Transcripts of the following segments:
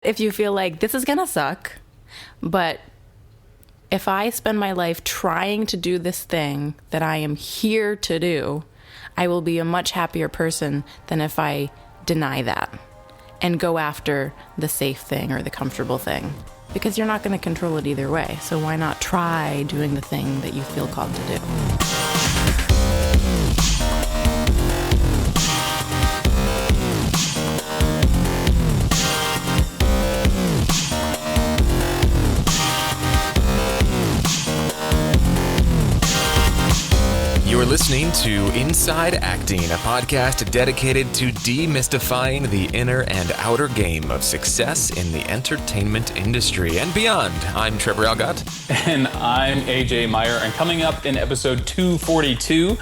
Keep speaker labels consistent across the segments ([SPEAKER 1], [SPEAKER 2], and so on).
[SPEAKER 1] if you feel like this is going to suck, but if I spend my life trying to do this thing that I am here to do, I will be a much happier person than if I deny that and go after the safe thing or the comfortable thing. Because you're not going to control it either way. So why not try doing the thing that you feel called to do?
[SPEAKER 2] You're listening to Inside Acting, a podcast dedicated to demystifying the inner and outer game of success in the entertainment industry and beyond. I'm Trevor Algott.
[SPEAKER 3] And I'm AJ Meyer. And coming up in episode 242,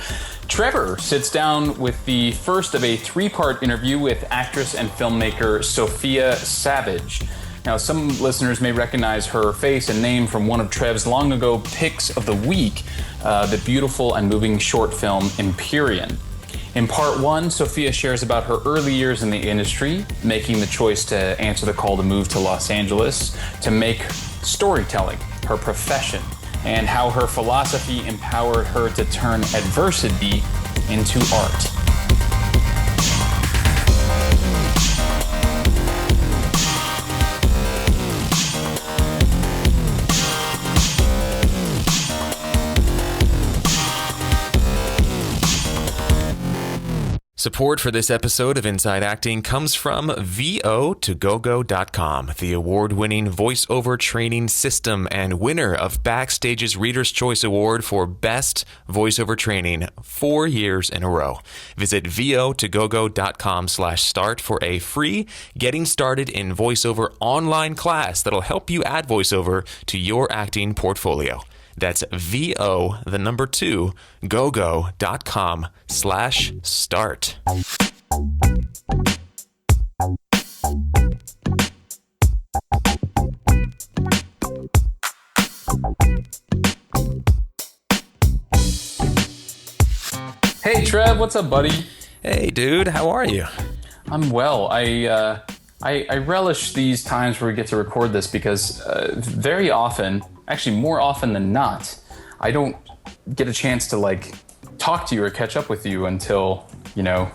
[SPEAKER 3] Trevor sits down with the first of a three-part interview with actress and filmmaker Sophia Savage. Now, some listeners may recognize her face and name from one of Trev's long ago picks of the week, the beautiful and moving short film Empyrean. In part one, Sophia shares about her early years in the industry, making the choice to answer the call to move to Los Angeles, to make storytelling her profession, and how her philosophy empowered her to turn adversity into art.
[SPEAKER 2] Support for this episode of Inside Acting comes from VO2GoGo.com, the award-winning voiceover training system and winner of Backstage's Reader's Choice Award for Best Voiceover Training 4 years in a row. Visit VO2GoGo.com/start for a free Getting Started in Voiceover online class that'll help you add voiceover to your acting portfolio. That's VO2GoGo.com/start.
[SPEAKER 3] Hey Trev, what's up, buddy?
[SPEAKER 2] Hey dude, how are you?
[SPEAKER 3] I'm well. I relish these times where we get to record this because very often, actually more often than not, I don't get a chance to talk to you or catch up with you until, the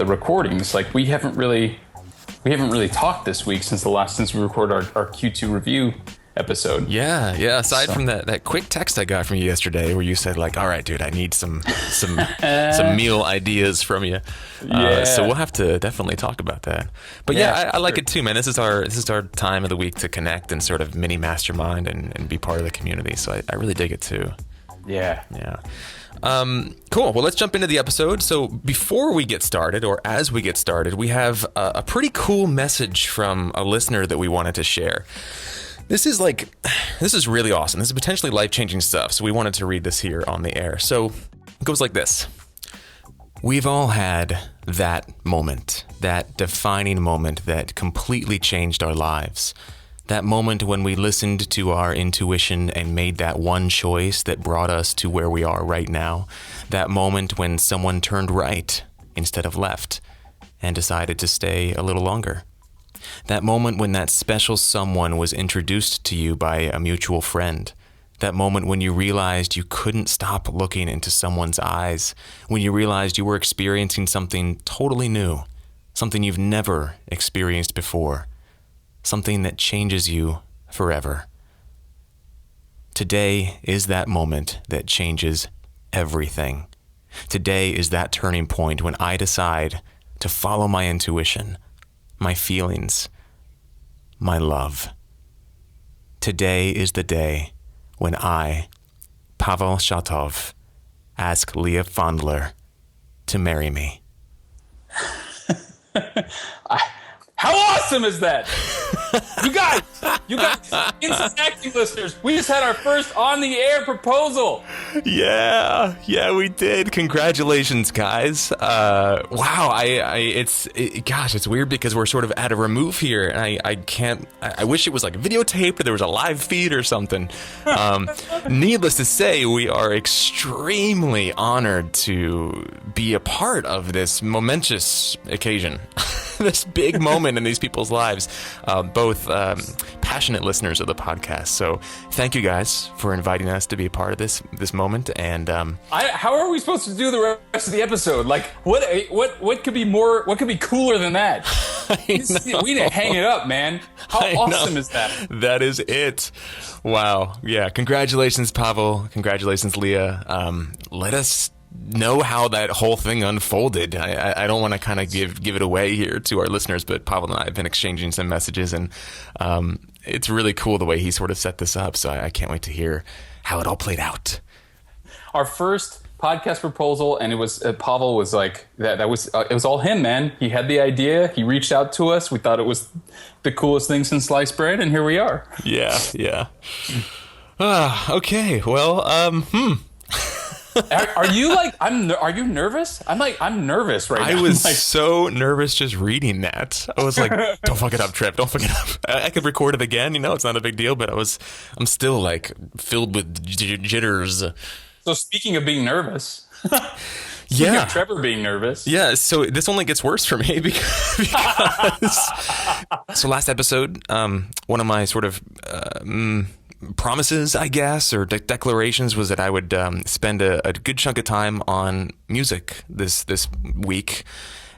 [SPEAKER 3] recordings. We haven't really talked this week since we recorded our Q2 review episode.
[SPEAKER 2] Yeah. Aside from that quick text I got from you yesterday where you said all right, dude, I need some meal ideas from you.
[SPEAKER 3] Yeah.
[SPEAKER 2] So we'll have to definitely talk about that. But I like it too, man. This is our time of the week to connect and sort of mini mastermind and be part of the community. So I really dig it too.
[SPEAKER 3] Yeah.
[SPEAKER 2] Cool. Well, let's jump into the episode. So before we get started, or as we get started, we have a pretty cool message from a listener that we wanted to share. This is really awesome. This is potentially life-changing stuff. So we wanted to read this here on the air. So it goes like this. We've all had that moment, that defining moment that completely changed our lives. That moment when we listened to our intuition and made that one choice that brought us to where we are right now. That moment when someone turned right instead of left and decided to stay a little longer. That moment when that special someone was introduced to you by a mutual friend. That moment when you realized you couldn't stop looking into someone's eyes. When you realized you were experiencing something totally new. Something you've never experienced before. Something that changes you forever. Today is that moment that changes everything. Today is that turning point when I decide to follow my intuition, my feelings, my love. Today is the day when I, Pavel Shatov, ask Leah Fondler to marry me.
[SPEAKER 3] How awesome is that? You guys, Inside Acting listeners, we just had our first on-the-air proposal.
[SPEAKER 2] Yeah, we did. Congratulations, guys. Wow, gosh, it's weird because we're sort of at a remove here, and I wish it was like videotaped or there was a live feed or something. Needless to say, we are extremely honored to be a part of this momentous occasion. This big moment in these people's lives, both passionate listeners of the podcast. So thank you guys for inviting us to be a part of this moment. And
[SPEAKER 3] how are we supposed to do the rest of the episode? Like, what could be more? What could be cooler than that? We need to hang it up, man. How awesome is that?
[SPEAKER 2] That is it. Wow. Yeah. Congratulations, Pavel. Congratulations, Leah. Let us know how that whole thing unfolded. I don't want to kind of give it away here to our listeners, but Pavel and I have been exchanging some messages, and it's really cool the way he sort of set this up. So I can't wait to hear how it all played out.
[SPEAKER 3] Our first podcast proposal, and it was Pavel was like that. That was it was all him, man. He had the idea. He reached out to us. We thought it was the coolest thing since sliced bread, and here we are.
[SPEAKER 2] Yeah. Okay. Well.
[SPEAKER 3] Are you like are you nervous? I'm nervous right now.
[SPEAKER 2] I was so nervous just reading that. I was like, don't fuck it up, Trev. Don't fuck it up. I could record it again. It's not a big deal, but I'm still like filled with jitters.
[SPEAKER 3] So speaking of being nervous,
[SPEAKER 2] yeah,
[SPEAKER 3] of Trevor being nervous.
[SPEAKER 2] Yeah. So this only gets worse for me because so last episode, one of my sort of promises, I guess, or declarations was that I would spend a good chunk of time on music this week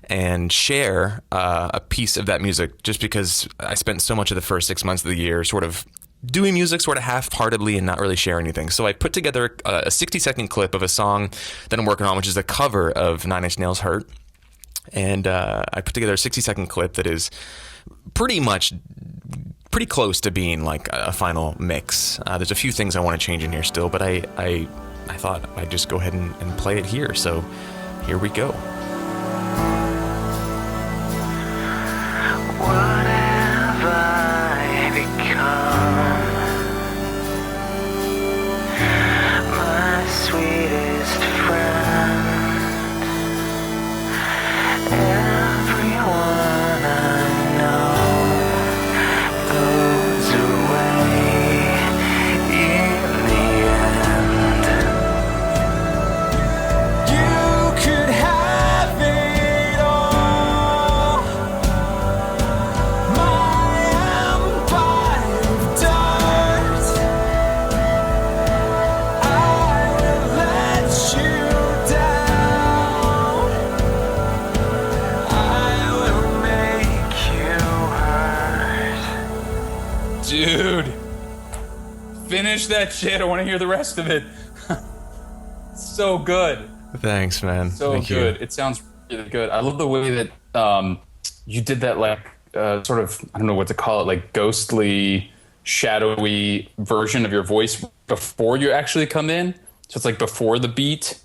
[SPEAKER 2] and share a piece of that music, just because I spent so much of the first 6 months of the year sort of doing music sort of half-heartedly and not really share anything. So I put together a 60-second clip of a song that I'm working on, which is a cover of Nine Inch Nails' Hurt. And I put together a 60-second clip that is pretty close to being like a final mix. There's a few things I want to change in here still, but I thought I'd just go ahead and play it here. So here we go.
[SPEAKER 4] Whatever I become, my sweetest friend, everyone I know goes away in the end. You could have it all, my empire of dirt. I will let you down, I will make you hurt.
[SPEAKER 3] Dude, finish that shit. I want to hear the rest of it. So good.
[SPEAKER 2] Thanks, man.
[SPEAKER 3] So
[SPEAKER 2] Thank
[SPEAKER 3] good.
[SPEAKER 2] you.
[SPEAKER 3] It sounds really good. I love the way that you did that, like sort of, I don't know what to call it, like ghostly, shadowy version of your voice before you actually come in. So it's like before the beat.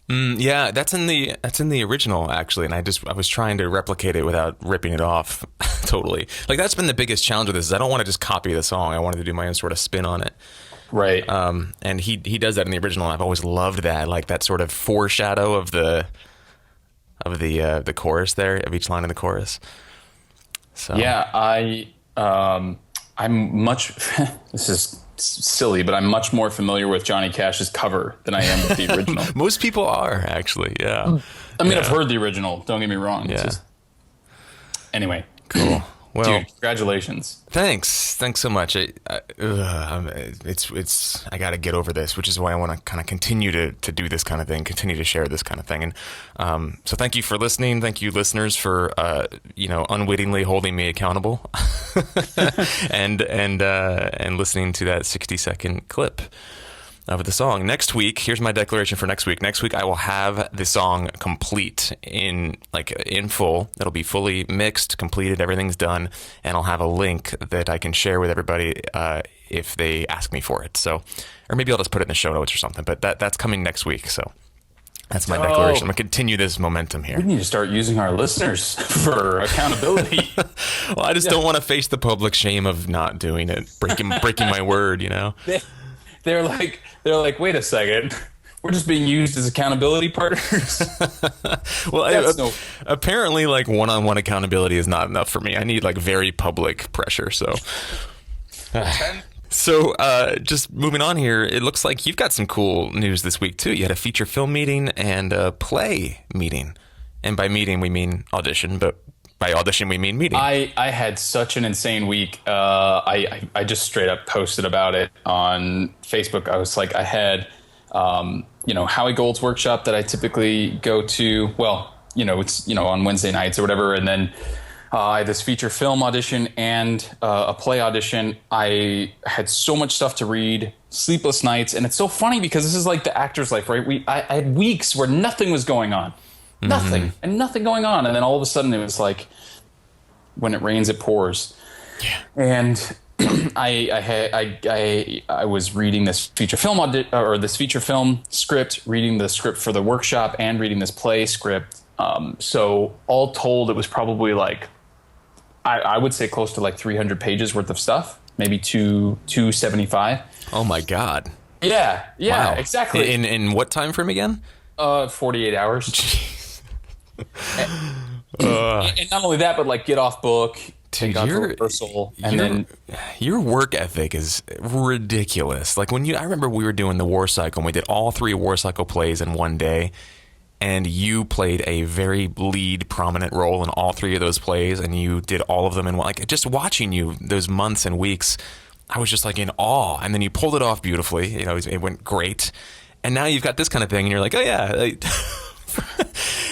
[SPEAKER 2] Yeah, that's in the original actually, and I was trying to replicate it without ripping it off totally. Like that's been the biggest challenge with this. Is I don't want to just copy the song. I wanted to do my own sort of spin on it.
[SPEAKER 3] Right.
[SPEAKER 2] And he does that in the original. And I've always loved that, like that sort of foreshadow of the chorus there, of each line in the chorus. So
[SPEAKER 3] Yeah, I'm much. This is silly, but I'm much more familiar with Johnny Cash's cover than I am with the original.
[SPEAKER 2] most people are actually. Yeah.
[SPEAKER 3] I mean, I've heard the original. Don't get me wrong. It's
[SPEAKER 2] Yeah.
[SPEAKER 3] Anyway,
[SPEAKER 2] Cool. Well,
[SPEAKER 3] dude, congratulations.
[SPEAKER 2] Thanks so much. I got to get over this, which is why I want to kind of continue to do this kind of thing, continue to share this kind of thing. And so thank you for listening. Thank you, listeners, for unwittingly holding me accountable and listening to that 60-second clip of the song. Next week, here's my declaration for next week. Next week, I will have the song complete in full. It'll be fully mixed, completed, everything's done, and I'll have a link that I can share with everybody if they ask me for it. So, or maybe I'll just put it in the show notes or something. But that's coming next week. So that's my declaration. I'm gonna continue this momentum here.
[SPEAKER 3] We need to start using our listeners for accountability.
[SPEAKER 2] Well, I just don't want to face the public shame of not doing it, breaking my word.
[SPEAKER 3] they're like, wait a second. We're just being used as accountability partners.
[SPEAKER 2] Well, apparently, like one-on-one accountability is not enough for me. I need like very public pressure. So, just moving on here, it looks like you've got some cool news this week too. You had a feature film meeting and a play meeting, and by meeting we mean audition, but by audition we mean meeting.
[SPEAKER 3] I had such an insane week. I just straight up posted about it on Facebook. I was like, I had. Howie Gold's workshop that I typically go to. Well, it's, on Wednesday nights or whatever. And then I had this feature film audition and a play audition. I had so much stuff to read, sleepless nights. And it's so funny because this is like the actor's life, right? I had weeks where nothing was going on. Nothing. And nothing going on. And then all of a sudden it was like, when it rains, it pours.
[SPEAKER 2] Yeah.
[SPEAKER 3] And I was reading this feature film this feature film script, reading the script for the workshop, and reading this play script. So all told, it was probably like I would say close to like 300 pages worth of stuff, maybe 275.
[SPEAKER 2] Oh my God!
[SPEAKER 3] Yeah,
[SPEAKER 2] Wow.
[SPEAKER 3] exactly.
[SPEAKER 2] In what time frame again?
[SPEAKER 3] 48 hours. Jeez. And not only that, but like get off book.
[SPEAKER 2] Dude,
[SPEAKER 3] rehearsal, and then
[SPEAKER 2] your work ethic is ridiculous. Like I remember we were doing the War Cycle and we did all 3 War Cycle plays in one day, and you played a very lead prominent role in all 3 of those plays, and you did all of them in one. Like, just watching you those months and weeks, I was just like in awe. And then you pulled it off beautifully. It went great. And now you've got this kind of thing and you're like, oh yeah,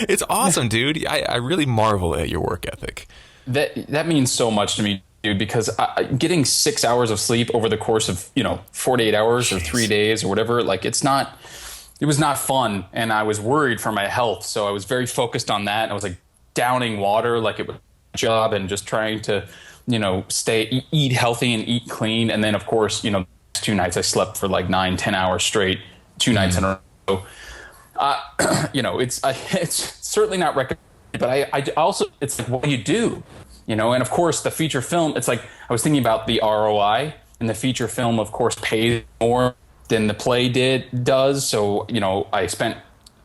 [SPEAKER 2] it's awesome, dude. I really marvel at your work ethic.
[SPEAKER 3] That means so much to me, dude, because getting 6 hours of sleep over the course of 48 hours or 3 days or whatever, like it was not fun, and I was worried for my health, so I was very focused on that. I was like downing water like it was a job, and just trying to eat healthy and eat clean. And then of course 2 nights I slept for like 9-10 hours straight, 2 nights in a row. It's certainly not recommended. But I also, it's like, what do you do? And of course the feature film, it's like, I was thinking about the ROI, and the feature film of course pays more than the play does. So, I spent,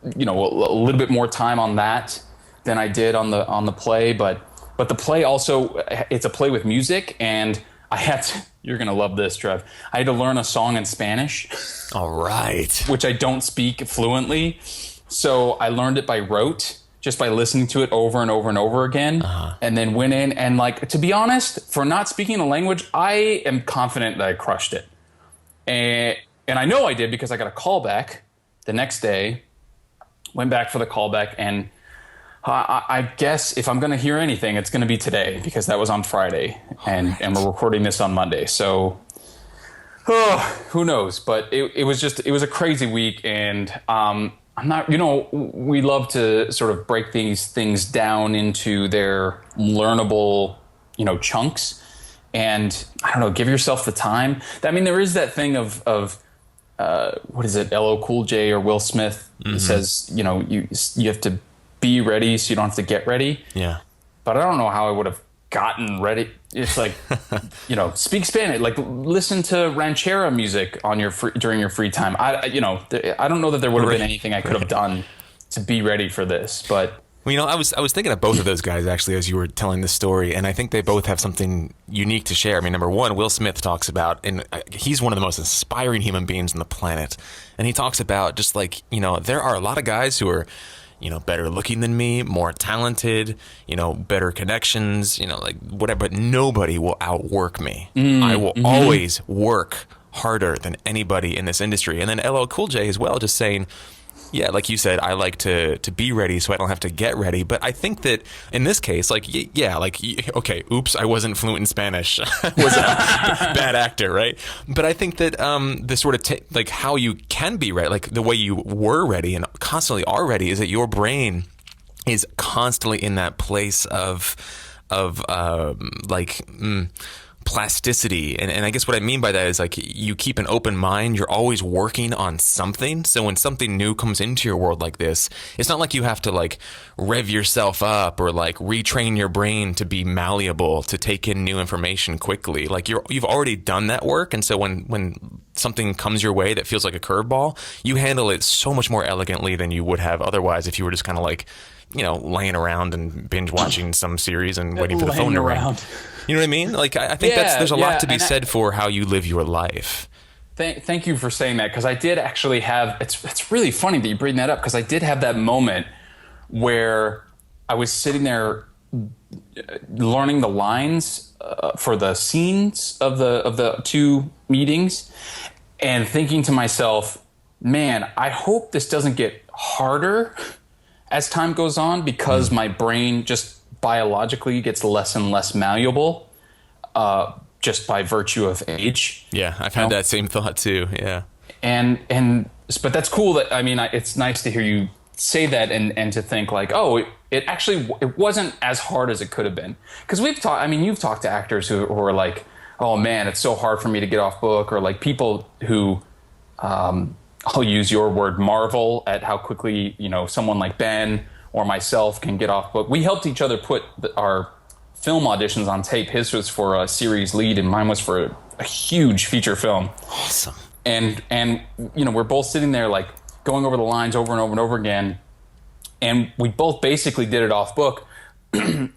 [SPEAKER 3] a little bit more time on that than I did on the play, but the play also, it's a play with music, and I had to, you're going to love this, Trev. I had to learn a song in Spanish.
[SPEAKER 2] All right.
[SPEAKER 3] Which I don't speak fluently. So I learned it by rote, just by listening to it over and over and over again, and then went in and, like, to be honest, for not speaking the language, I am confident that I crushed it. And I know I did because I got a call back the next day, went back for the callback, and I guess if I'm going to hear anything, it's going to be today, because that was on Friday, and we're recording this on Monday. So who knows? But it was a crazy week, and I'm not, we love to sort of break these things down into their learnable, chunks. And I don't know, give yourself the time. I mean, there is that thing of what is it? LL Cool J or Will Smith says, you have to be ready so you don't have to get ready.
[SPEAKER 2] Yeah.
[SPEAKER 3] But I don't know how I would have gotten ready. It's like, speak Spanish, like listen to ranchera music on during your free time. I don't know that there would have been anything I could have done to be ready for this, but.
[SPEAKER 2] Well, I was thinking of both of those guys actually as you were telling this story, and I think they both have something unique to share. I mean, number one, Will Smith talks about, and he's one of the most inspiring human beings on the planet, and he talks about just like, there are a lot of guys who are, better looking than me, more talented, better connections, like whatever, but nobody will outwork me. I will always work harder than anybody in this industry. And then LL Cool J as well, just saying, yeah, like you said, I like to be ready so I don't have to get ready. But I think that in this case, okay, oops, I wasn't fluent in Spanish. I was a bad actor, right? But I think that the sort of how you can be ready, like the way you were ready and constantly are ready, is that your brain is constantly in that place of plasticity. And I guess what I mean by that is like you keep an open mind. You're always working on something. So when something new comes into your world like this, it's not like you have to like rev yourself up or like retrain your brain to be malleable, to take in new information quickly. Like you've already done that work. And so when something comes your way that feels like a curveball, you handle it so much more elegantly than you would have otherwise if you were just kind of like, you know, laying around and binge watching some series and waiting for the phone to ring. You know what I mean? Like, I think there's a lot to be said for how you live your life.
[SPEAKER 3] Thank you for saying that, because I did actually have, it's really funny that you bring that up, because I did have that moment where I was sitting there learning the lines for the scenes of the two meetings and thinking to myself, man, I hope this doesn't get harder as time goes on, because my brain just biologically gets less and less malleable just by virtue of age.
[SPEAKER 2] Yeah, I've had that same thought too. Yeah.
[SPEAKER 3] But that's cool that, I mean, it's nice to hear you say that and to think like, oh, it wasn't as hard as it could have been. Because you've talked to actors who are like, oh man, it's so hard for me to get off book, or like people who, I'll use your word, marvel at how quickly, you know, someone like Ben or myself can get off book. We helped each other put our film auditions on tape. His was for a series lead and mine was for a huge feature film.
[SPEAKER 2] Awesome.
[SPEAKER 3] And you know, we're both sitting there like going over the lines over and over and over again. And we both basically did it off book.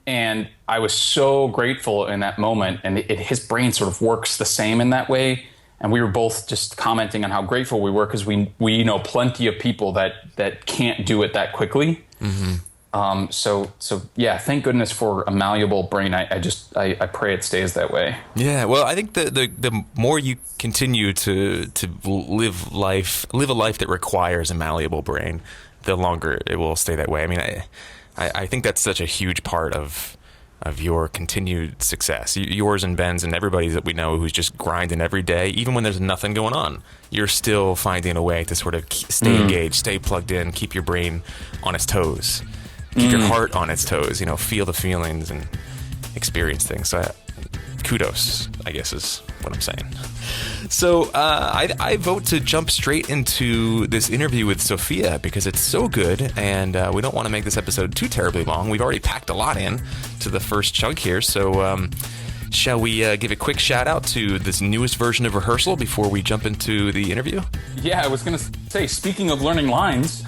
[SPEAKER 3] And I was so grateful in that moment. And his brain sort of works the same in that way. And we were both just commenting on how grateful we were, because we know plenty of people that can't do it that quickly. Mm-hmm. So yeah, thank goodness for a malleable brain. I pray it stays that way.
[SPEAKER 2] Yeah, well, I think the more you continue to live a life that requires a malleable brain, the longer it will stay that way. I mean, I think that's such a huge part of your continued success, yours and Ben's and everybody that we know who's just grinding every day, even when there's nothing going on. You're still finding a way to sort of stay engaged, stay plugged in, keep your brain on its toes, keep your heart on its toes, you know, feel the feelings and experience things. So kudos, I guess, is what I'm saying. So I vote to jump straight into this interview with Sophia, because it's so good, and we don't want to make this episode too terribly long. We've already packed a lot in to the first chunk here, so shall we give a quick shout out to this newest version of rehearsal before we jump into the interview?
[SPEAKER 3] Yeah, I was going to say, speaking of learning lines,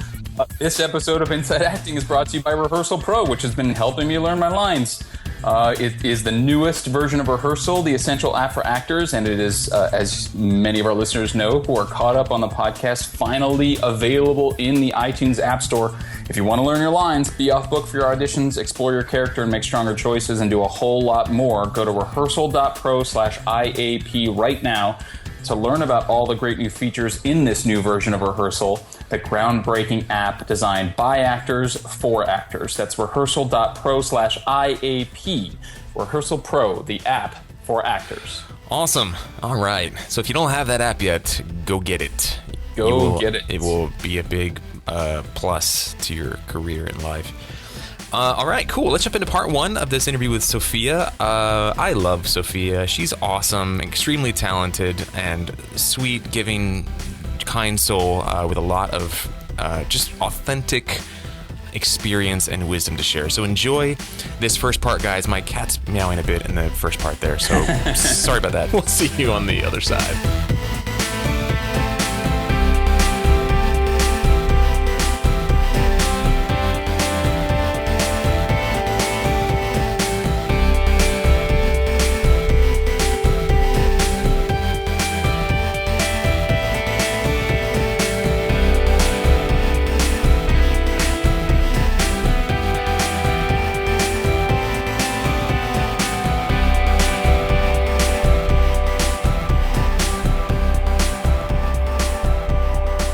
[SPEAKER 3] this episode of Inside Acting is brought to you by Rehearsal Pro, which has been helping me learn my lines. It is the newest version of Rehearsal, the essential app for actors, and it is, as many of our listeners know who are caught up on the podcast, finally available in the iTunes App Store. If you want to learn your lines, be off book for your auditions, explore your character and make stronger choices, and do a whole lot more, go to rehearsal.pro/IAP right now to learn about all the great new features in this new version of Rehearsal, the groundbreaking app designed by actors for actors. That's rehearsal.pro/IAP. Rehearsal Pro, the app for actors.
[SPEAKER 2] Awesome. All right. So if you don't have that app yet, go get it.
[SPEAKER 3] Get it.
[SPEAKER 2] It will be a big plus to your career in life. All right, cool. Let's jump into part one of this interview with Sophia. I love Sophia. She's awesome, extremely talented, and sweet, giving, kind soul with a lot of just authentic experience and wisdom to share. So enjoy this first part, guys. My cat's meowing a bit in the first part there, so sorry about that. We'll see you on the other side.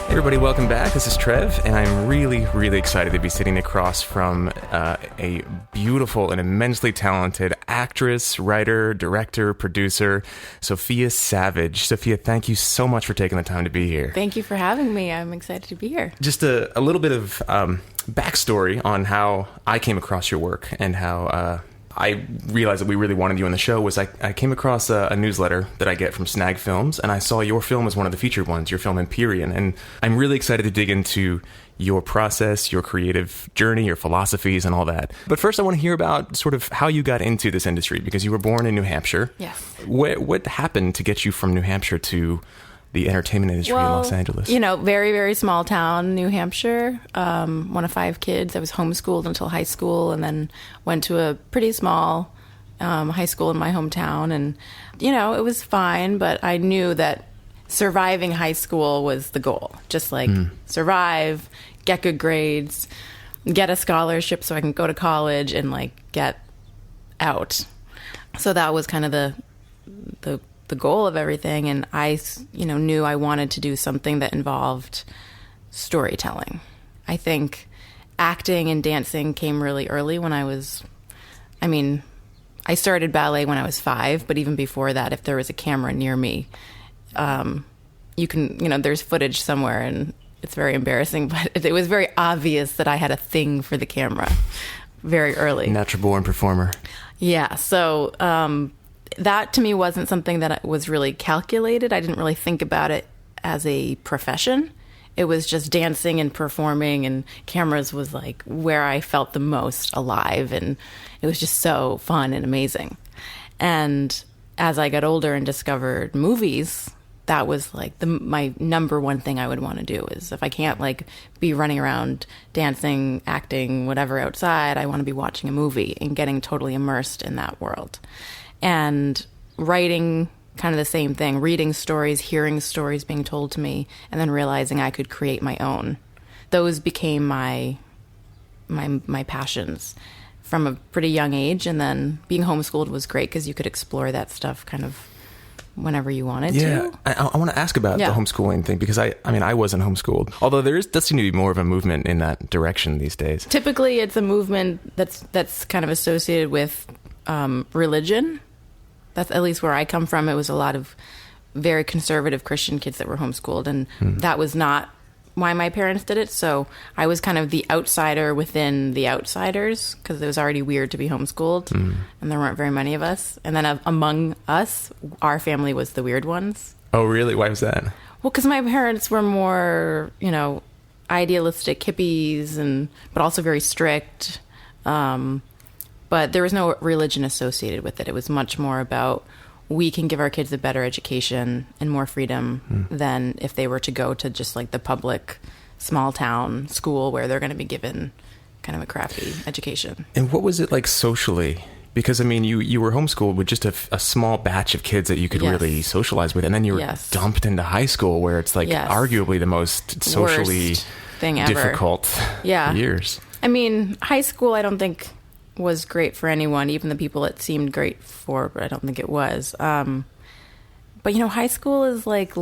[SPEAKER 2] Everybody, welcome back. This is Trev, and I'm really, really excited to be sitting across from a beautiful and immensely talented actress, writer, director, producer, Sophia Savage. Sophia, thank you so much for taking the time to be here.
[SPEAKER 1] Thank you for having me. I'm excited to be here.
[SPEAKER 2] Just a little bit of backstory on how I came across your work and how I realized that we really wanted you on the show was I came across a newsletter that I get from Snag Films, and I saw your film as one of the featured ones, your film Empyrean. And I'm really excited to dig into your process, your creative journey, your philosophies, and all that. But first, I want to hear about sort of how you got into this industry, because you were born in New Hampshire.
[SPEAKER 1] Yes.
[SPEAKER 2] What happened to get you from New Hampshire to the entertainment industry in Los Angeles?
[SPEAKER 1] Very, very small town, New Hampshire. One of 5 kids. I was homeschooled until high school, and then went to a pretty small high school in my hometown. And, it was fine, but I knew that surviving high school was the goal. Just like survive, get good grades, get a scholarship so I can go to college and like get out. So that was kind of the goal of everything. And I, knew I wanted to do something that involved storytelling. I think acting and dancing came really early when I started ballet when I was 5, but even before that, if there was a camera near me, you can, there's footage somewhere, and it's very embarrassing, but it was very obvious that I had a thing for the camera very early.
[SPEAKER 2] Natural born performer.
[SPEAKER 1] Yeah. So, that to me wasn't something that was really calculated. I didn't really think about it as a profession. It was just dancing and performing, and cameras was like where I felt the most alive, and it was just so fun and amazing. And as I got older and discovered movies, that was like my number one thing I would want to do is if I can't like be running around dancing, acting, whatever outside, I want to be watching a movie and getting totally immersed in that world. And writing, kind of the same thing, reading stories, hearing stories being told to me, and then realizing I could create my own. Those became my passions from a pretty young age. And then being homeschooled was great because you could explore that stuff kind of whenever you wanted to.
[SPEAKER 2] I want to ask about the homeschooling thing, because I wasn't homeschooled, although does seem to be more of a movement in that direction these days.
[SPEAKER 1] Typically it's a movement that's kind of associated with religion. That's at least where I come from. It was a lot of very conservative Christian kids that were homeschooled, and that was not why my parents did it. So I was kind of the outsider within the outsiders, because it was already weird to be homeschooled, and there weren't very many of us. And then among us, our family was the weird ones.
[SPEAKER 2] Oh, really? Why was that?
[SPEAKER 1] Well, because my parents were more, idealistic hippies, but also very strict. But there was no religion associated with it. It was much more about we can give our kids a better education and more freedom than if they were to go to just like the public small town school where they're going to be given kind of a crappy education.
[SPEAKER 2] And what was it like socially? Because, you were homeschooled with just a small batch of kids that you could really socialize with. And then you were dumped into high school where it's like arguably the most socially
[SPEAKER 1] worst thing ever.
[SPEAKER 2] Difficult years.
[SPEAKER 1] High school, I don't think was great for anyone, even the people it seemed great for, but I don't think it was. But high school is like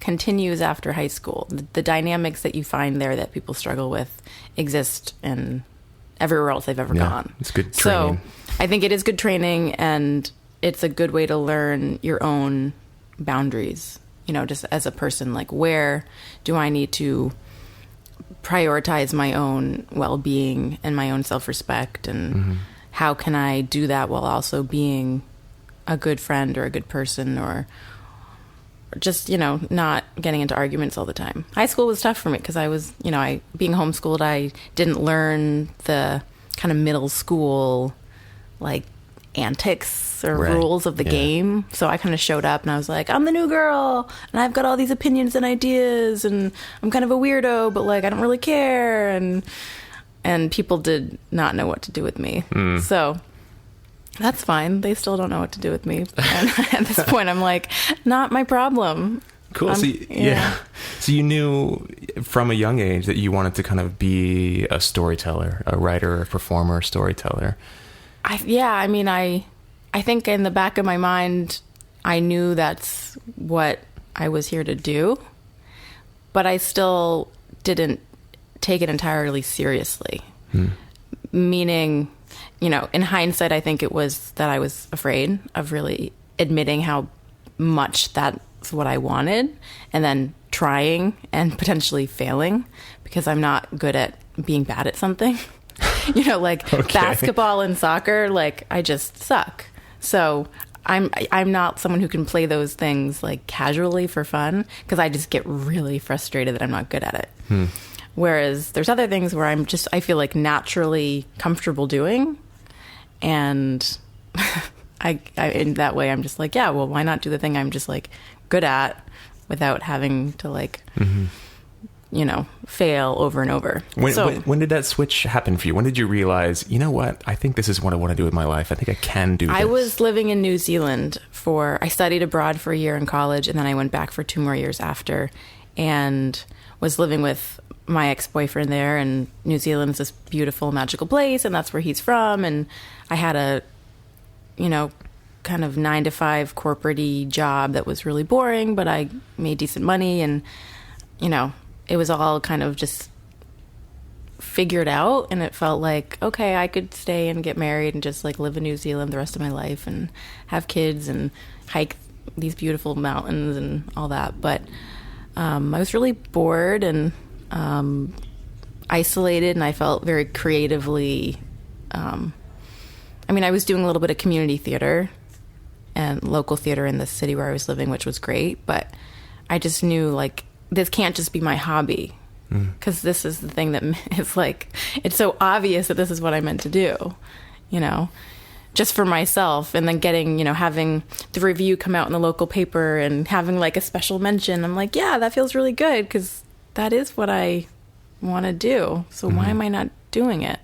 [SPEAKER 1] continues after high school. The dynamics that you find there that people struggle with exist in everywhere else they've ever gone.
[SPEAKER 2] It's good training.
[SPEAKER 1] So I think it is good training, and it's a good way to learn your own boundaries, just as a person, like where do I need to prioritize my own well-being and my own self-respect, and how can I do that while also being a good friend or a good person, or just not getting into arguments all the time. High school was tough for me because I was being homeschooled, I didn't learn the kind of middle school like antics or rules of the game. So I kind of showed up and I was like, I'm the new girl and I've got all these opinions and ideas and I'm kind of a weirdo, but like I don't really care, and people did not know what to do with me. So that's fine. They still don't know what to do with me. And at this point I'm like, not my problem.
[SPEAKER 2] Cool. So you knew from a young age that you wanted to kind of be a storyteller, a writer, a performer, a storyteller.
[SPEAKER 1] I think in the back of my mind, I knew that's what I was here to do, but I still didn't take it entirely seriously. Meaning, in hindsight, I think it was that I was afraid of really admitting how much that's what I wanted, and then trying and potentially failing, because I'm not good at being bad at something. you know, like basketball and soccer, like I just suck. So I'm not someone who can play those things like casually for fun, because I just get really frustrated that I'm not good at it. Whereas there's other things where I feel like naturally comfortable doing, and I in that way I'm just like, yeah, well, why not do the thing I'm just like good at without having to like you know, fail over and over.
[SPEAKER 2] When did that switch happen for you? When did you realize, you know what, I think this is what I want to do with my life. I think I can do this.
[SPEAKER 1] I was living in New Zealand I studied abroad for a year in college, and then I went back for 2 more years after, and was living with my ex-boyfriend there. And New Zealand's this beautiful, magical place, and that's where he's from. And I had a, you know, kind of 9-to-5 corporate-y job that was really boring, but I made decent money, and, you know, it was all kind of just figured out, and it felt like, okay, I could stay and get married and just like live in New Zealand the rest of my life and have kids and hike these beautiful mountains and all that. But I was really bored and isolated, and I felt very creatively, I mean, I was doing a little bit of community theater and local theater in the city where I was living, which was great, but I just knew like, this can't just be my hobby, because this is the thing that it's like, it's so obvious that this is what I meant to do, you know, just for myself. And then getting, you know, having the review come out in the local paper and having like a special mention, I'm like, yeah, that feels really good, because that is what I want to do. So why am I not doing it?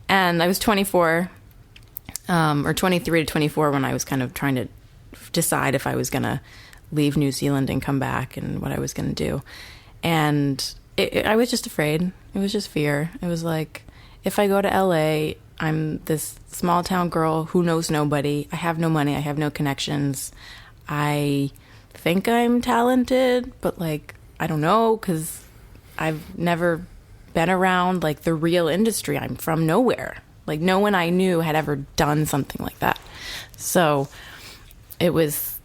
[SPEAKER 1] And I was 24 or 23 to 24 when I was kind of trying to decide if I was going to leave New Zealand and come back and what I was going to do. And I was just afraid. It was just fear. It was like, if I go to LA, I'm this small town girl who knows nobody. I have no money. I have no connections. I think I'm talented, but like, I don't know, because I've never been around like the real industry. I'm from nowhere. Like, no one I knew had ever done something like that. So it was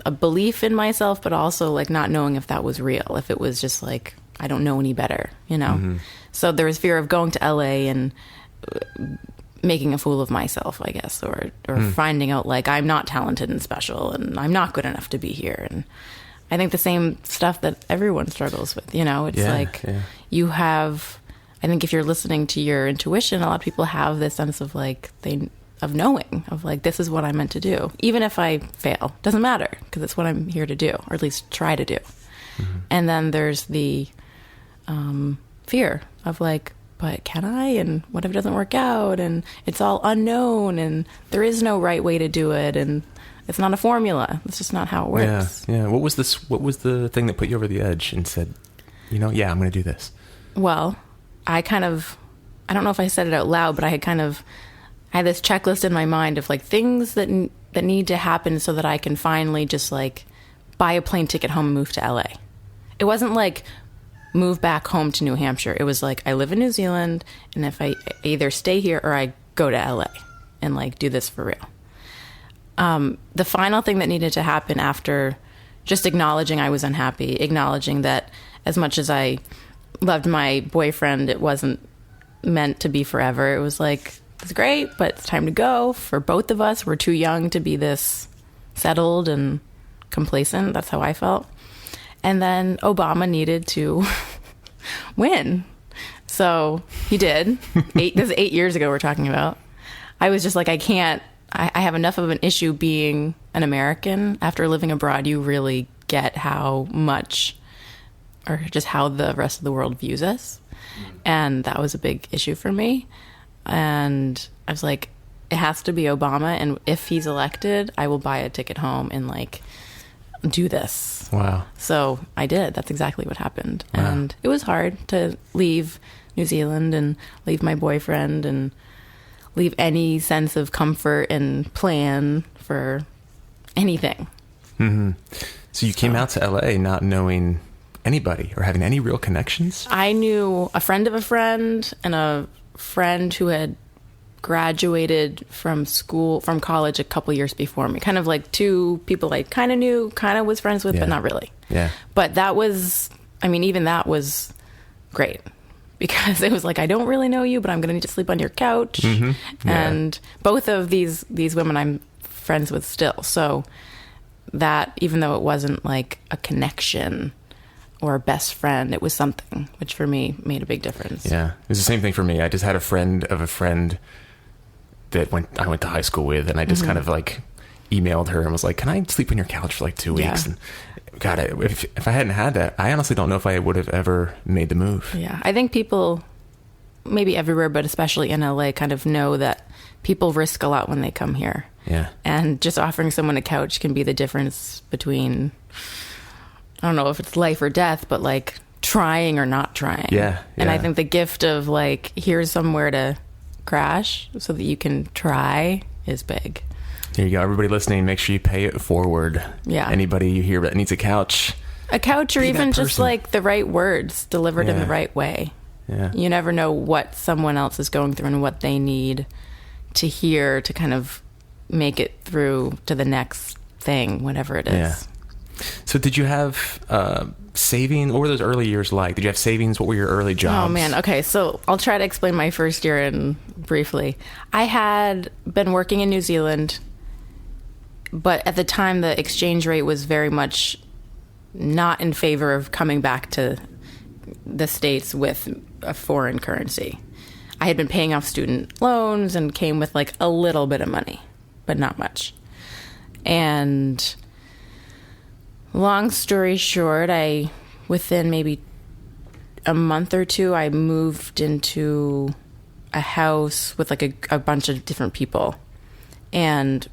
[SPEAKER 1] a belief in myself, but also like not knowing if that was real, if it was just like, I don't know any better, you know? So there was fear of going to LA and making a fool of myself, I guess, or finding out like I'm not talented and special and I'm not good enough to be here. And I think the same stuff that everyone struggles with, you know, it's you have, I think if you're listening to your intuition, a lot of people have this sense of like, of knowing, of like, this is what I'm meant to do. Even if I fail, doesn't matter, because it's what I'm here to do, or at least try to do. And then there's the fear of like, but can I? And what if it doesn't work out? And it's all unknown, and there is no right way to do it, and it's not a formula. It's just not how it works.
[SPEAKER 2] Yeah. What was the thing that put you over the edge and said, you know, yeah, I'm going to do this? Well,
[SPEAKER 1] I don't know if I said it out loud, but I had this checklist in my mind of like things that need to happen so that I can finally just like buy a plane ticket home and move to LA. It wasn't like move back home to New Hampshire. It was like, I live in New Zealand, and if I either stay here or I go to LA and like do this for real. The final thing that needed to happen after just acknowledging I was unhappy, acknowledging that as much as I loved my boyfriend, it wasn't meant to be forever. It was like, it's great, but it's time to go for both of us. We're too young to be this settled and complacent. That's how I felt. And then Obama needed to win. So he did. This is 8 years ago we're talking about. I was just like, I have enough of an issue being an American. After living abroad, you really get how much, or just how the rest of the world views us. And that was a big issue for me. And I was like, it has to be Obama, and if he's elected, I will buy a ticket home and like do this.
[SPEAKER 2] Wow.
[SPEAKER 1] So I did. That's exactly what happened.
[SPEAKER 2] Wow.
[SPEAKER 1] And it was hard to leave New Zealand and leave my boyfriend and leave any sense of comfort and plan for anything.
[SPEAKER 2] So you came out to LA not knowing anybody or having any real connections?
[SPEAKER 1] I knew a friend of a friend and a friend who had graduated from college a couple years before me. Kind of like two people I kind of knew, kind of was friends with, but not really.
[SPEAKER 2] Yeah.
[SPEAKER 1] But that was, I mean, even that was great, because it was like, I don't really know you, but I'm going to need to sleep on your couch.
[SPEAKER 2] Yeah.
[SPEAKER 1] And both of these women I'm friends with still. So that, even though it wasn't like a connection or a best friend, it was something, which for me made a big difference.
[SPEAKER 2] Yeah. It was the same thing for me. I just had a friend of a friend that I went to high school with, and I just kind of like emailed her and was like, can I sleep on your couch for like 2 weeks?
[SPEAKER 1] Yeah.
[SPEAKER 2] And God, if I hadn't had that, I honestly don't know if I would have ever made the move.
[SPEAKER 1] Yeah. I think people, maybe everywhere, but especially in LA, kind of know that people risk a lot when they come here.
[SPEAKER 2] Yeah.
[SPEAKER 1] And just offering someone a couch can be the difference between, I don't know if it's life or death, but like trying or not trying.
[SPEAKER 2] Yeah.
[SPEAKER 1] And I
[SPEAKER 2] yeah.
[SPEAKER 1] think the gift of like, here's somewhere to crash so that you can try is big.
[SPEAKER 2] Here you go. Everybody listening, make sure you pay it forward.
[SPEAKER 1] Yeah.
[SPEAKER 2] Anybody you hear that needs a couch.
[SPEAKER 1] A couch, or
[SPEAKER 2] Be
[SPEAKER 1] even
[SPEAKER 2] that
[SPEAKER 1] just
[SPEAKER 2] person.
[SPEAKER 1] like the right words delivered in
[SPEAKER 2] Yeah.
[SPEAKER 1] the right way.
[SPEAKER 2] Yeah.
[SPEAKER 1] You never know what someone else is going through and what they need to hear to kind of make it through to the next thing, whatever it is.
[SPEAKER 2] Yeah. So did you have savings? What were those early years like? Did you have savings? What were your early jobs?
[SPEAKER 1] Oh man. Okay. So I'll try to explain my first year in briefly. I had been working in New Zealand, but at the time the exchange rate was very much not in favor of coming back to the States with a foreign currency. I had been paying off student loans and came with like a little bit of money, but not much. And long story short, within maybe a month or two, I moved into a house with like a bunch of different people. And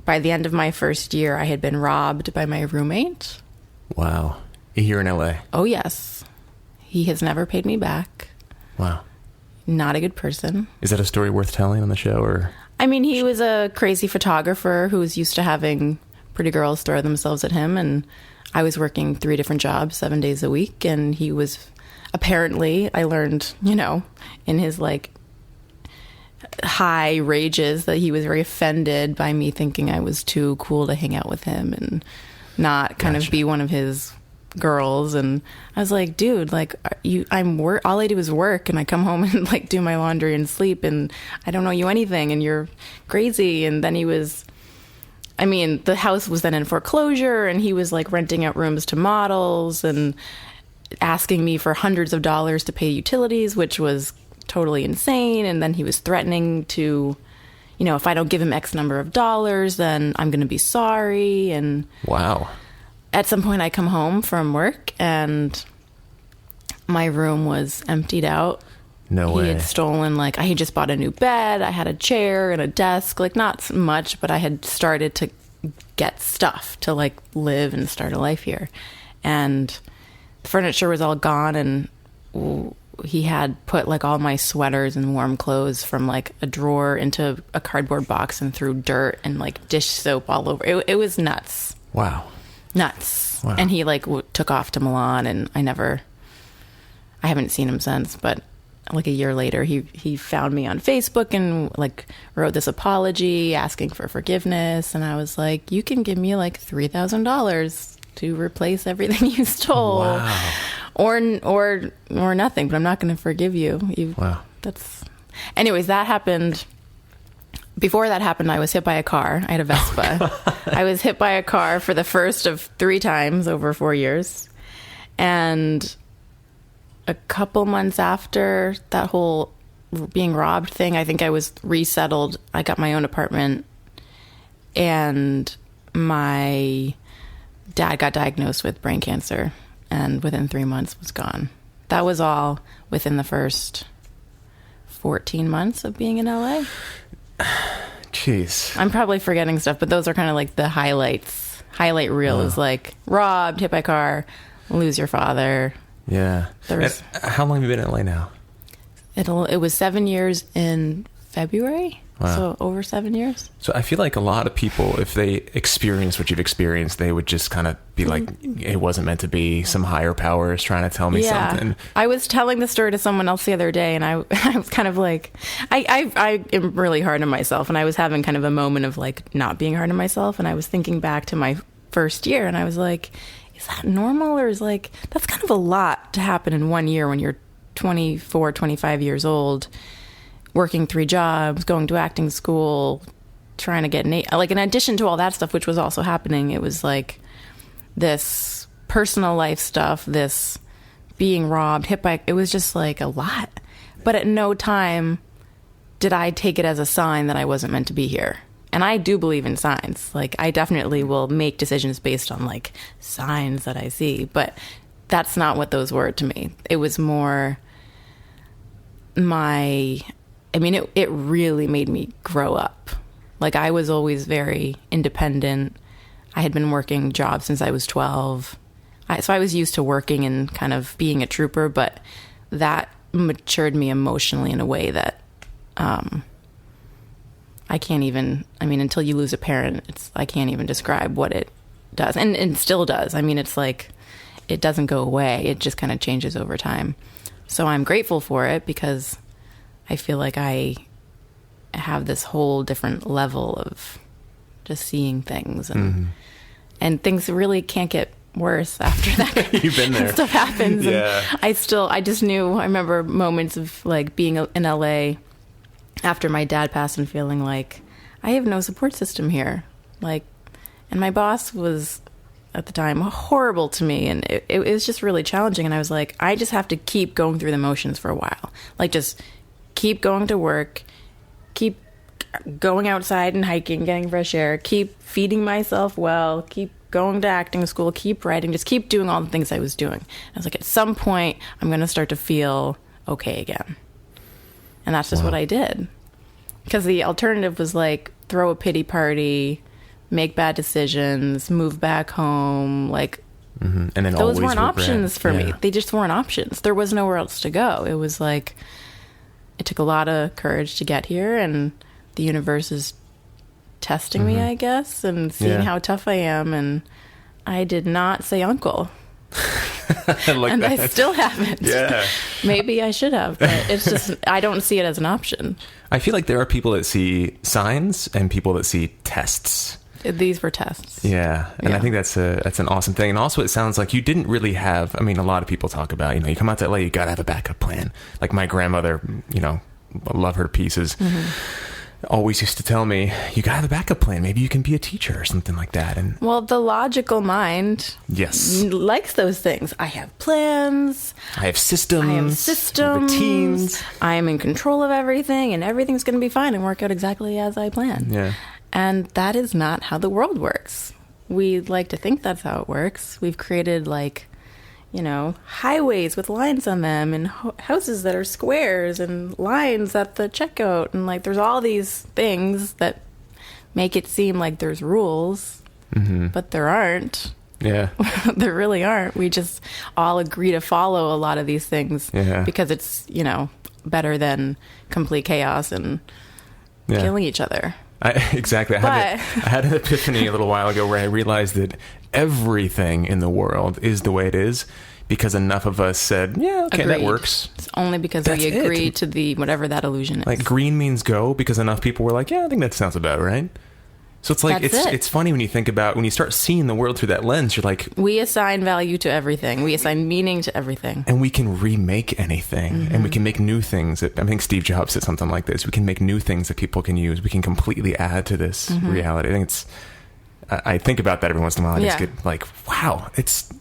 [SPEAKER 1] by the end of my first year, I had been robbed by my roommate.
[SPEAKER 2] Wow. Here in LA.
[SPEAKER 1] Oh, yes. He has never paid me back.
[SPEAKER 2] Wow.
[SPEAKER 1] Not a good person.
[SPEAKER 2] Is that a story worth telling on the show, or?
[SPEAKER 1] I mean, he was a crazy photographer who was used to having pretty girls throw themselves at him, and I was working 3 different jobs 7 days a week, and he was apparently, I learned, in his like high rages that he was very offended by me thinking I was too cool to hang out with him and not kind of be one of his girls. And I was like, dude, like all I do is work, and I come home and like do my laundry and sleep, and I don't know you anything, and you're crazy. And then the house was then in foreclosure, and he was like renting out rooms to models and asking me for hundreds of dollars to pay utilities, which was totally insane. And then he was threatening to, if I don't give him X number of dollars, then I'm going to be sorry. And
[SPEAKER 2] Wow.
[SPEAKER 1] at some point I come home from work and my room was emptied out.
[SPEAKER 2] No way.
[SPEAKER 1] He had stolen, I had just bought a new bed. I had a chair and a desk, not much, but I had started to get stuff to live and start a life here. And the furniture was all gone, and he had put all my sweaters and warm clothes from a drawer into a cardboard box and threw dirt and dish soap all over. It was nuts.
[SPEAKER 2] Wow.
[SPEAKER 1] Nuts.
[SPEAKER 2] Wow.
[SPEAKER 1] And he took off to Milan, and I haven't seen him since, but a year later he found me on Facebook and wrote this apology asking for forgiveness, and I was like, you can give me $3,000 to replace everything you stole.
[SPEAKER 2] Wow.
[SPEAKER 1] or nothing, but I'm not going to forgive you.
[SPEAKER 2] Wow.
[SPEAKER 1] Anyways, that happened. Before that happened, I was hit by a car. I had a Vespa. I was hit by a car for the first of 3 times over 4 years. And a couple months after that whole being robbed thing, I think I was resettled. I got my own apartment, and my dad got diagnosed with brain cancer, and within 3 months was gone. That was all within the first 14 months of being in LA.
[SPEAKER 2] Jeez.
[SPEAKER 1] I'm probably forgetting stuff, but those are kind of the highlights. Highlight reel is robbed, hit by car, lose your father.
[SPEAKER 2] Yeah.
[SPEAKER 1] There's-
[SPEAKER 2] And how long have you been in LA now?
[SPEAKER 1] It was 7 years in February.
[SPEAKER 2] Wow.
[SPEAKER 1] So over 7 years.
[SPEAKER 2] So I feel like a lot of people, if they experience what you've experienced, they would just kind of be like, it wasn't meant to be. Some higher power is trying to tell me something.
[SPEAKER 1] I was telling the story to someone else the other day, and I was kind of I am really hard on myself, and I was having kind of a moment of not being hard on myself, and I was thinking back to my first year, and I was like, is that normal? Or is that's kind of a lot to happen in 1 year when you're 24, 25 years old, working 3 jobs, going to acting school, trying to get like, in addition to all that stuff, which was also happening, it was like this personal life stuff, this being robbed, hit by, it was just like a lot. But at no time did I take it as a sign that I wasn't meant to be here. And I do believe in signs. Like, I definitely will make decisions based on like signs that I see, but that's not what those were to me. It was more it really made me grow up. Like, I was always very independent. I had been working jobs since I was 12. So I was used to working and kind of being a trooper, but that matured me emotionally in a way that I can't even, until you lose a parent, I can't even describe what it does. And it still does. It's like, it doesn't go away. It just kind of changes over time. So I'm grateful for it because I feel like I have this whole different level of just seeing things, and things really can't get worse after that.
[SPEAKER 2] You've been there.
[SPEAKER 1] Stuff happens.
[SPEAKER 2] Yeah.
[SPEAKER 1] And I remember moments of like being in LA after my dad passed and feeling like I have no support system here. Like, and my boss was at the time horrible to me, and it was just really challenging. And I was like, I just have to keep going through the motions for a while. Like, just keep going to work, keep going outside and hiking, getting fresh air, keep feeding myself well, keep going to acting school, keep writing, just keep doing all the things I was doing. I was like, at some point, I'm going to start to feel okay again. And that's just what I did. Because the alternative was like, throw a pity party, make bad decisions, move back home. Like,
[SPEAKER 2] And then
[SPEAKER 1] those
[SPEAKER 2] always
[SPEAKER 1] weren't
[SPEAKER 2] regret.
[SPEAKER 1] options for me. They just weren't options. There was nowhere else to go. It was like, it took a lot of courage to get here, and the universe is testing me, I guess, and seeing how tough I am. And I did not say uncle.
[SPEAKER 2] Like
[SPEAKER 1] I
[SPEAKER 2] that.
[SPEAKER 1] still haven't.
[SPEAKER 2] Yeah.
[SPEAKER 1] Maybe I should have, but it's just, I don't see it as an option.
[SPEAKER 2] I feel like there are people that see signs and people that see tests.
[SPEAKER 1] These were tests.
[SPEAKER 2] Yeah. And I
[SPEAKER 1] Yeah.
[SPEAKER 2] think that's an awesome thing. And also, it sounds like you didn't really have, a lot of people talk about, you come out to LA, you got to have a backup plan. Like my grandmother, I love her to pieces. Always used to tell me, you got to have a backup plan. Maybe you can be a teacher or something like that. And
[SPEAKER 1] Well, the logical mind
[SPEAKER 2] yes,
[SPEAKER 1] likes those things. I have plans.
[SPEAKER 2] I have systems, routines.
[SPEAKER 1] I am in control of everything, and everything's going to be fine and work out exactly as I plan.
[SPEAKER 2] Yeah.
[SPEAKER 1] And that is not how the world works. We like to think that's how it works. We've created highways with lines on them, and houses that are squares, and lines at the checkout, and like there's all these things that make it seem like there's rules, but there aren't.
[SPEAKER 2] Yeah.
[SPEAKER 1] There really aren't. We just all agree to follow a lot of these things because it's better than complete chaos and killing each other.
[SPEAKER 2] Exactly. I had an epiphany a little while ago where I realized that everything in the world is the way it is because enough of us said, yeah, okay,
[SPEAKER 1] Agreed.
[SPEAKER 2] that works.
[SPEAKER 1] It's only because
[SPEAKER 2] That's
[SPEAKER 1] we agree
[SPEAKER 2] it.
[SPEAKER 1] to the whatever that illusion is.
[SPEAKER 2] Like green means go because enough people were like, yeah, I think that sounds about right. So it's like,
[SPEAKER 1] That's it.
[SPEAKER 2] it's funny when you think about, when you start seeing the world through that lens, you're like,
[SPEAKER 1] we assign value to everything. We assign meaning to everything.
[SPEAKER 2] and we can remake anything and we can make new things. I think Steve Jobs said something like this. We can make new things that people can use. We can completely add to this reality. I think I think about that every once in a while. I just get like, wow, it's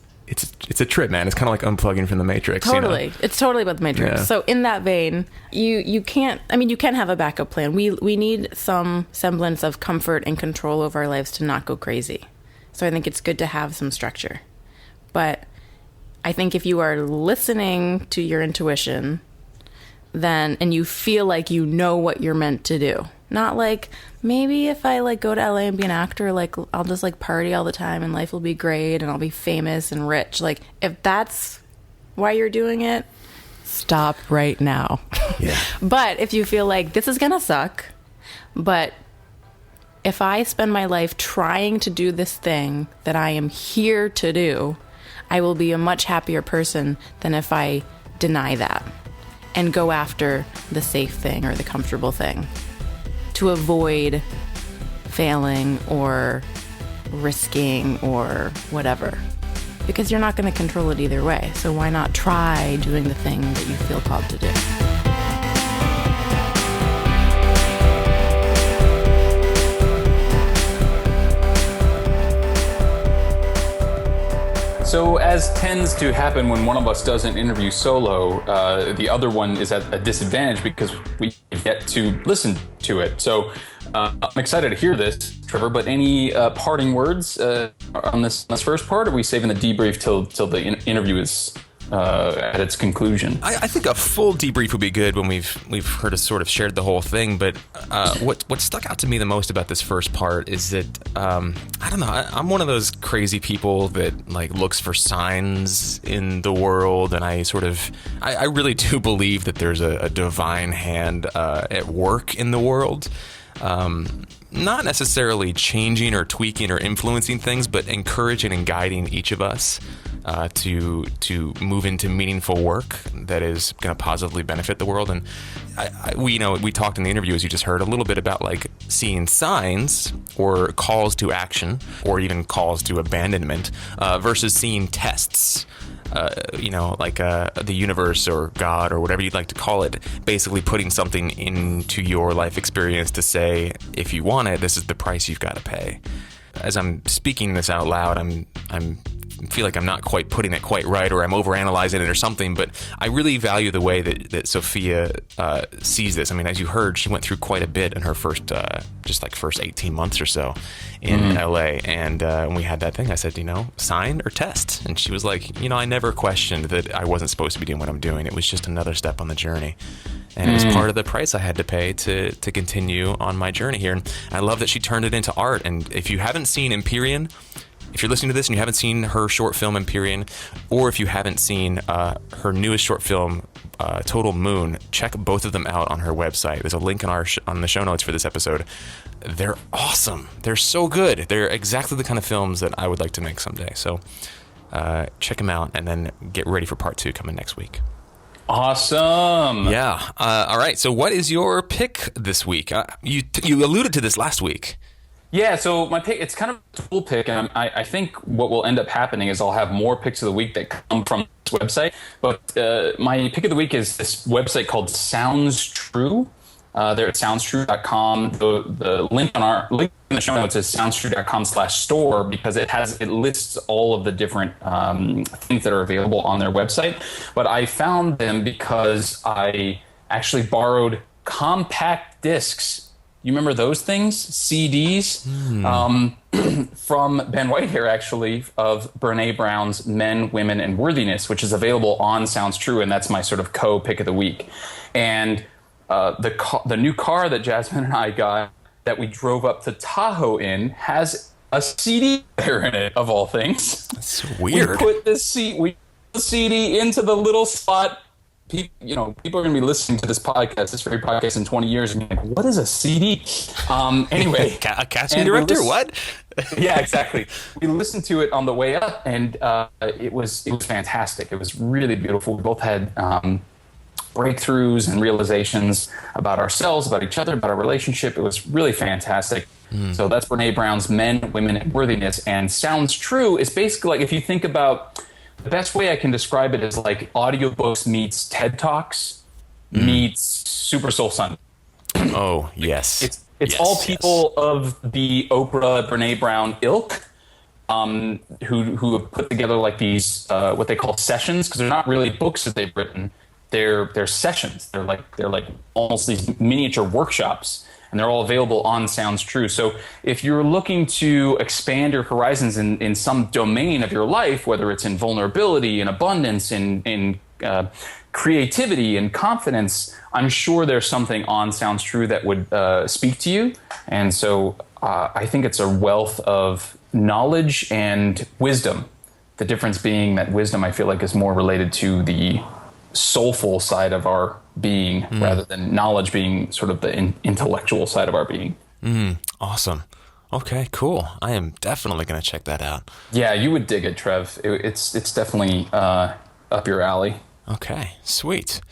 [SPEAKER 2] a trip, man. It's kind of like unplugging from the Matrix.
[SPEAKER 1] Totally. It's totally about the Matrix.
[SPEAKER 2] Yeah.
[SPEAKER 1] So in that vein, you can't, you can have a backup plan. We need some semblance of comfort and control over our lives to not go crazy. So I think it's good to have some structure. But I think if you are listening to your intuition, and you feel like you know what you're meant to do, not like, maybe if I go to LA and be an actor, I'll just party all the time and life will be great and I'll be famous and rich. If that's why you're doing it, stop right now.
[SPEAKER 2] Yeah.
[SPEAKER 1] But if you feel like this is gonna suck, but if I spend my life trying to do this thing that I am here to do, I will be a much happier person than if I deny that and go after the safe thing or the comfortable thing to avoid failing or risking or whatever. because you're not going to control it either way. So why not try doing the thing that you feel called to do?
[SPEAKER 3] So, as tends to happen when one of us does an interview solo, the other one is at a disadvantage because we get to listen to it. So, I'm excited to hear this, Trevor. But any parting words on this first part? Or are we saving the debrief till the interview is at its conclusion?
[SPEAKER 2] I think a full debrief would be good when we've heard us sort of shared the whole thing. But what stuck out to me the most about this first part is that I don't know. I'm one of those crazy people that like looks for signs in the world, and I really do believe that there's a divine hand at work in the world. Not necessarily changing or tweaking or influencing things, but encouraging and guiding each of us to move into meaningful work that is going to positively benefit the world. And we talked in the interview, as you just heard, a little bit about like seeing signs or calls to action or even calls to abandonment versus seeing tests. Like the universe or God or whatever you'd like to call it, basically putting something into your life experience to say, if you want it, this is the price you've got to pay. As I'm speaking this out loud, I'm feel like I'm not quite putting it quite right, or I'm overanalyzing it or something, but I really value the way that Sophia sees this. I mean, as you heard, she went through quite a bit in her first 18 months or so in LA. And when we had that thing, I said, sign or test? And she was like, I never questioned that I wasn't supposed to be doing what I'm doing. It was just another step on the journey. And it was part of the price I had to pay to continue on my journey here. And I love that she turned it into art. And if you haven't seen Empyrean, if you're listening to this and you haven't seen her short film Empyrean, or if you haven't seen her newest short film, Total Moon, check both of them out on her website. There's a link on the show notes for this episode. They're awesome. They're so good. They're exactly the kind of films that I would like to make someday. So check them out and then get ready for part 2 coming next week.
[SPEAKER 3] Awesome.
[SPEAKER 2] Yeah. All right. So what is your pick this week? You alluded to this last week.
[SPEAKER 3] Yeah, so my pick, it's kind of a tool pick, and I think what will end up happening is I'll have more picks of the week that come from this website. But my pick of the week is this website called Sounds True. They're at soundstrue.com. The link in the show notes is soundstrue.com/store because it lists all of the different things that are available on their website. But I found them because I actually borrowed compact discs. You remember those things? CDs from Ben Whitehair, actually, of Brene Brown's Men, Women, and Worthiness, which is available on Sounds True, and that's my sort of co-pick of the week. And the new car that Jasmine and I got that we drove up to Tahoe in has a CD player in it, of all things.
[SPEAKER 2] That's so weird.
[SPEAKER 3] We put the CD into the little slot. People are going to be listening to this very podcast in 20 years and be like, what is a CD? Anyway.
[SPEAKER 2] A casting director? What?
[SPEAKER 3] Yeah, exactly. We listened to it on the way up, and it was fantastic. It was really beautiful. We both had breakthroughs and realizations about ourselves, about each other, about our relationship. It was really fantastic. So that's Brene Brown's Men, Women, and Worthiness. And Sounds True is basically like, if you think about, the best way I can describe it is like audiobooks meets TED Talks meets Super Soul Sunday.
[SPEAKER 2] Oh, yes.
[SPEAKER 3] It's
[SPEAKER 2] yes,
[SPEAKER 3] all people of the Oprah, Brene Brown ilk who have put together like these what they call sessions, because they're not really books that they've written. They're sessions. They're like almost these miniature workshops. And they're all available on Sounds True. So if you're looking to expand your horizons in some domain of your life, whether it's in vulnerability, in abundance, in creativity, and confidence, I'm sure there's something on Sounds True that would speak to you. And so I think it's a wealth of knowledge and wisdom. The difference being that wisdom, I feel like, is more related to the soulful side of our being rather than knowledge being sort of the intellectual side of our being.
[SPEAKER 2] Awesome. Okay, cool. I am definitely going to check that out.
[SPEAKER 3] Yeah, you would dig it, Trev. It's definitely up your alley.
[SPEAKER 2] Okay, sweet.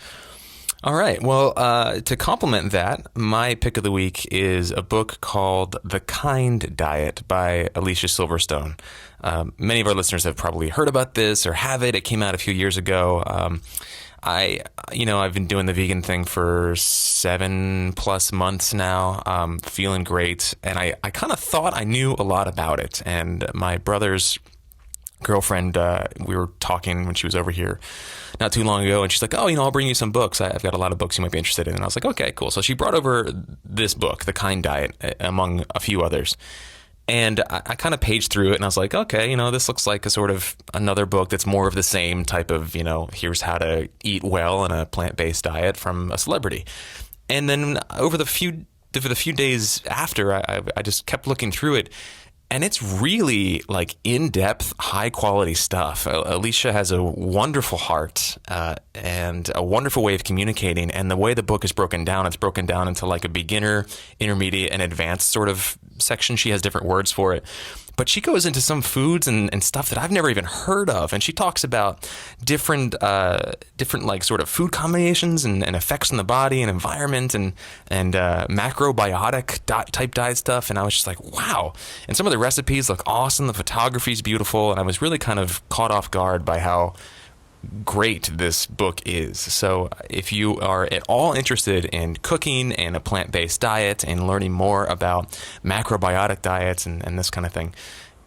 [SPEAKER 2] All right. Well, to complement that, my pick of the week is a book called The Kind Diet by Alicia Silverstone. Many of our listeners have probably heard about this or have it. It came out a few years ago. I've been doing the vegan thing for 7+ months now, feeling great. And I kind of thought I knew a lot about it. And my brother's girlfriend, we were talking when she was over here not too long ago, and she's like, I'll bring you some books. I've got a lot of books you might be interested in. And I was like, okay, cool. So she brought over this book, The Kind Diet, among a few others. And I kind of paged through it, and I was like, okay, this looks like a sort of another book that's more of the same type of, here's how to eat well in a plant-based diet from a celebrity. And then for the few days after, I just kept looking through it, and it's really like in-depth, high-quality stuff. Alicia has a wonderful heart and a wonderful way of communicating. And the way the book is broken down, it's broken down into like a beginner, intermediate, and advanced sort of section. She has different words for it. But she goes into some foods and stuff that I've never even heard of. And she talks about different like sort of food combinations and effects on the body and environment and macrobiotic type diet stuff. And I was just like, wow. And some of the recipes look awesome. The photography is beautiful. And I was really kind of caught off guard by how great this book is. So if you are at all interested in cooking and a plant-based diet and learning more about macrobiotic diets and this kind of thing,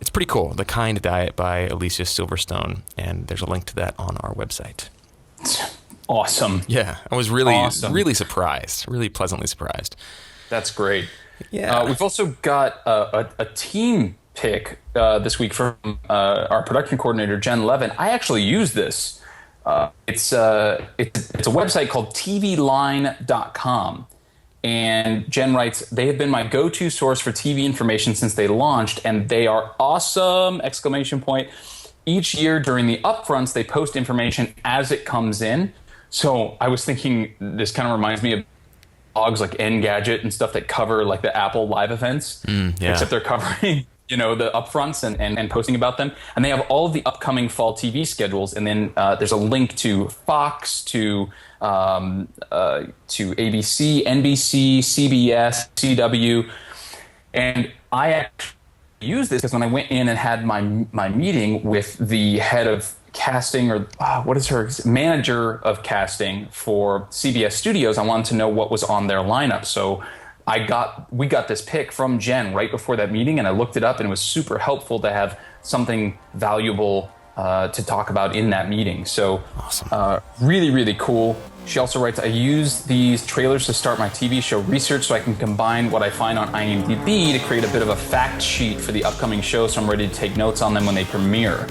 [SPEAKER 2] it's pretty cool. The Kind Diet by Alicia Silverstone, and there's a link to that on our website.
[SPEAKER 3] Awesome.
[SPEAKER 2] Yeah, I was really surprised, really pleasantly surprised.
[SPEAKER 3] That's great.
[SPEAKER 2] Yeah.
[SPEAKER 3] We've also got a team pick this week from our production coordinator, Jen Levin. I actually use this. It's a website called tvline.com. And Jen writes, they have been my go-to source for TV information since they launched, and they are awesome! ! Each year during the upfronts, they post information as it comes in. So I was thinking this kind of reminds me of blogs like Engadget and stuff that cover like the Apple live events, except they're covering the upfronts and posting about them. And they have all of the upcoming fall TV schedules. And then there's a link to Fox, to ABC, NBC, CBS, CW. And I actually used this because when I went in and had my meeting with the head of casting, or what is her manager of casting for CBS Studios, I wanted to know what was on their lineup. So we got this pick from Jen right before that meeting, and I looked it up, and it was super helpful to have something valuable to talk about in that meeting. So awesome. Really, really cool. She also writes, I use these trailers to start my TV show research so I can combine what I find on IMDb to create a bit of a fact sheet for the upcoming show, so I'm ready to take notes on them when they premiere.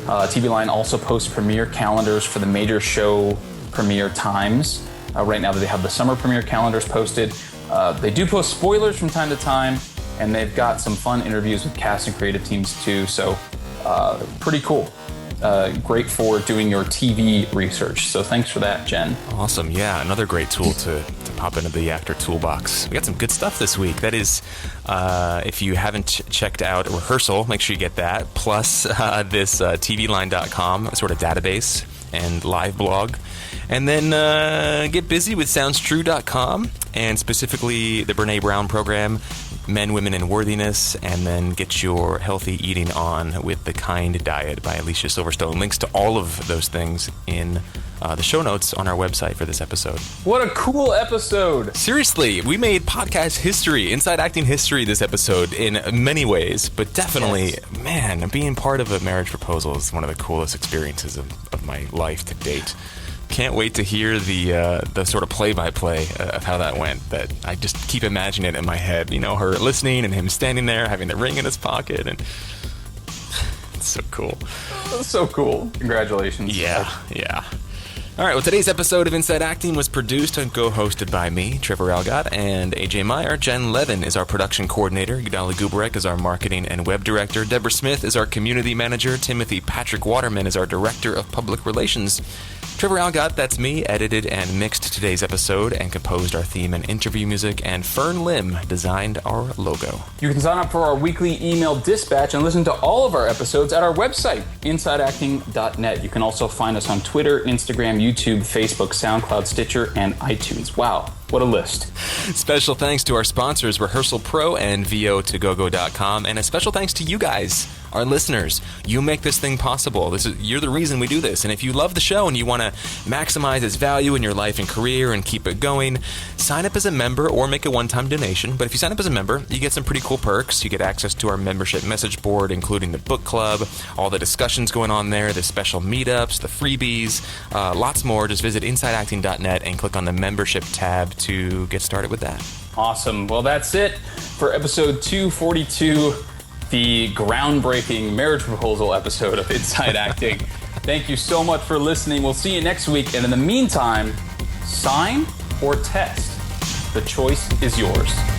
[SPEAKER 3] TV Line also posts premiere calendars for the major show premiere times. Right now they have the summer premiere calendars posted. They do post spoilers from time to time, and they've got some fun interviews with cast and creative teams too, so pretty cool. Great for doing your TV research. So thanks for that, Jen.
[SPEAKER 2] Awesome. Yeah, another great tool to pop into the actor toolbox. We got some good stuff this week. That is, if you haven't checked out Rehearsal, make sure you get that. Plus this tvline.com sort of database and live blog. And then get busy with SoundsTrue.com and specifically the Brene Brown program, Men, Women, and Worthiness, and then get your healthy eating on with The Kind Diet by Alicia Silverstone. Links to all of those things in the show notes on our website for this episode.
[SPEAKER 3] What a cool episode!
[SPEAKER 2] Seriously, we made podcast history, inside acting history this episode in many ways, but definitely, man, being part of a marriage proposal is one of the coolest experiences of my life to date. Can't wait to hear the sort of play-by-play of how that went. That I just keep imagining it in my head. Her listening and him standing there, having the ring in his pocket, and it's so cool.
[SPEAKER 3] That's so cool. Congratulations.
[SPEAKER 2] Yeah. All right, well, today's episode of Inside Acting was produced and co-hosted by me, Trevor Algott, and AJ Meyer. Jen Levin is our production coordinator. Gudali Gubarek is our marketing and web director. Deborah Smith is our community manager. Timothy Patrick Waterman is our director of public relations. Trevor Algott, that's me, edited and mixed today's episode and composed our theme and interview music, and Fern Lim designed our logo.
[SPEAKER 3] You can sign up for our weekly email dispatch and listen to all of our episodes at our website, insideacting.net. You can also find us on Twitter, Instagram, YouTube, Facebook, SoundCloud, Stitcher, and iTunes. Wow, what a list.
[SPEAKER 2] Special thanks to our sponsors, Rehearsal Pro and VO2GoGo.com, and a special thanks to you guys, our listeners. You make this thing possible. You're the reason we do this. And if you love the show and you want to maximize its value in your life and career and keep it going, sign up as a member or make a one-time donation. But if you sign up as a member, you get some pretty cool perks. You get access to our membership message board, including the book club, all the discussions going on there, the special meetups, the freebies, lots more. Just visit InsideActing.net and click on the membership tab to get started with that.
[SPEAKER 3] Awesome. Well, that's it for episode 242, the groundbreaking marriage proposal episode of Inside Acting. Thank you so much for listening. We'll see you next week. And in the meantime, sign or text. The choice is yours.